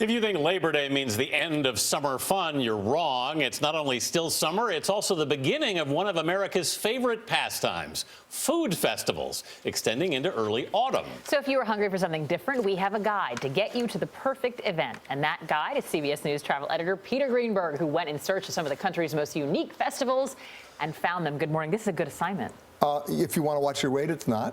If you think Labor Day means the end of summer fun, you're wrong. It's not only still summer, it's also the beginning of one of America's favorite pastimes, food festivals, extending into early autumn. So if you were hungry for something different, we have a guide to get you to the perfect event. And that guide is CBS News travel editor Peter Greenberg, who went in search of some of the country's most unique festivals and found them. Good morning. This is a good assignment. If you want to watch your weight, it's not.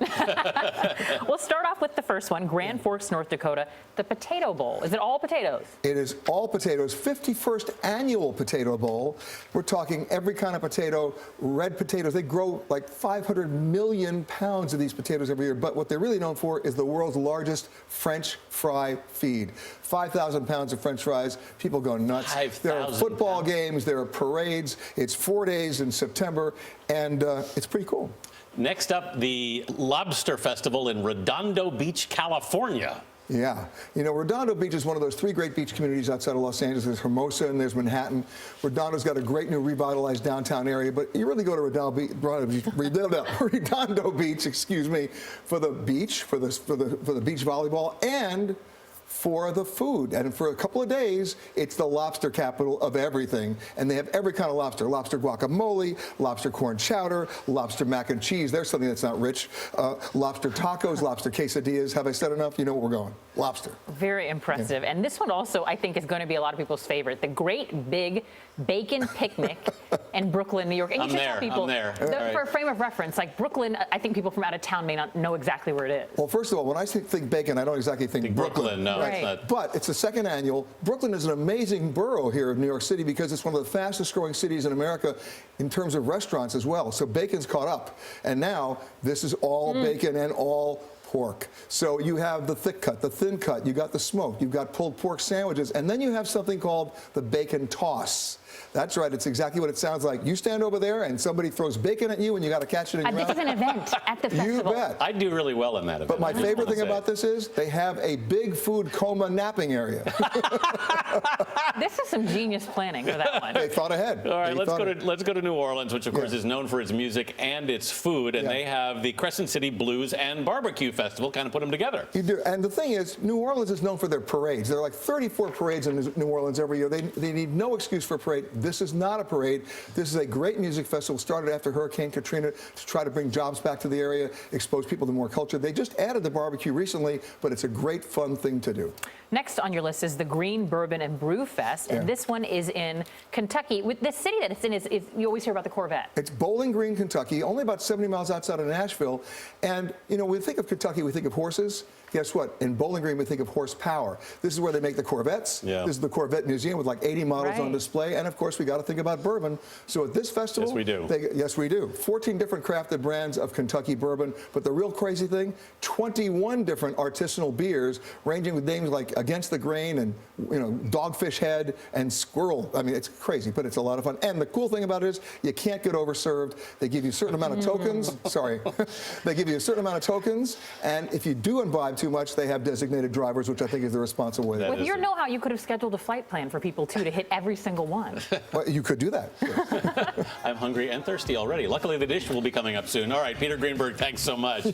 We'll start off with the first one, Grand Forks, North Dakota, the Potato Bowl. Is it all potatoes? It is all potatoes, 51st annual Potato Bowl. We're talking every kind of potato, red potatoes. They grow like 500 million pounds of these potatoes every year. But what they're really known for is the world's largest French fry feed. 5,000 pounds of French fries. People go nuts. There are football games. There are parades. It's 4 days in September, and it's pretty cool. Next up, the Lobster Festival in Redondo Beach, California. Yeah. You know, Redondo Beach is one of those three great beach communities outside of Los Angeles. There's Hermosa and there's Manhattan. Redondo's got a great new revitalized downtown area, but you really go to Redondo Beach, excuse me, for the beach, for the beach volleyball, and for the food. And for a couple of days, it's the lobster capital of everything. And they have every kind of lobster. Lobster guacamole, lobster corn chowder, lobster mac and cheese. There's something that's not rich. Lobster tacos, lobster quesadillas. Have I said enough? You know where we're going. Lobster. Very impressive. Yeah. And this one also, I think, is going to be a lot of people's favorite. The Great Big Bacon Picnic in Brooklyn, New York. And I'm there. For a frame of reference, like Brooklyn, I think people from out of town may not know exactly where it is. Well, first of all, when I think bacon, I don't exactly think Brooklyn. No, right. It's not. But it's the second annual. Brooklyn is an amazing borough here of New York City because it's one of the fastest growing cities in America in terms of restaurants as well. So bacon's caught up. And now this is all bacon and all pork. So you have the thick cut, the thin cut, you got the smoked, you've got pulled pork sandwiches, and then you have something called the bacon toss. That's right, it's exactly what it sounds like. You stand over there and somebody throws bacon at you and you got to catch it in your mouth. This is an event at the festival. You bet. I do really well in that event. But my favorite thing about this is they have a big food coma napping area. This is some genius planning for that one. They thought ahead. All right, let's go to New Orleans, which of course is known for its music and its food, and they have the Crescent City Blues and Barbecue Festival, kind of put them together. You do, and the thing is, New Orleans is known for their parades. There are like 34 parades in New Orleans every year. They need no excuse for a parade. This is not a parade. This is a great music festival started after Hurricane Katrina to try to bring jobs back to the area, expose people to more culture. They just added the barbecue recently, but it's a great fun thing to do. Next on your list is the Green Bourbon and Brewfest, and this one is in Kentucky. With the city that it's in is you always hear about the Corvette. It's Bowling Green, Kentucky, only about 70 miles outside of Nashville. And, you know, when we think of Kentucky, we think of horses. Guess what? In Bowling Green, we think of horsepower. This is where they make the Corvettes. Yeah. This is the Corvette Museum with like 80 models on display. And, of course, we got to think about bourbon. So at this festival, yes, we do. Yes, we do. 14 different crafted brands of Kentucky bourbon. But the real crazy thing, 21 different artisanal beers, ranging with names like Against the Grain and, you know, Dogfish Head and Squirrel. I mean, it's crazy, but it's a lot of fun. And the cool thing about it is you can't get overserved. They give you a certain amount of tokens. Sorry. They give you a certain amount of tokens. And if you do imbibe too much, they have designated drivers, which I think is the responsible way. With your know-how, you could have scheduled a flight plan for people, too, to hit every single one. Well, you could do that. I'm hungry and thirsty already. Luckily, the dish will be coming up soon. All right, Peter Greenberg, thanks so much.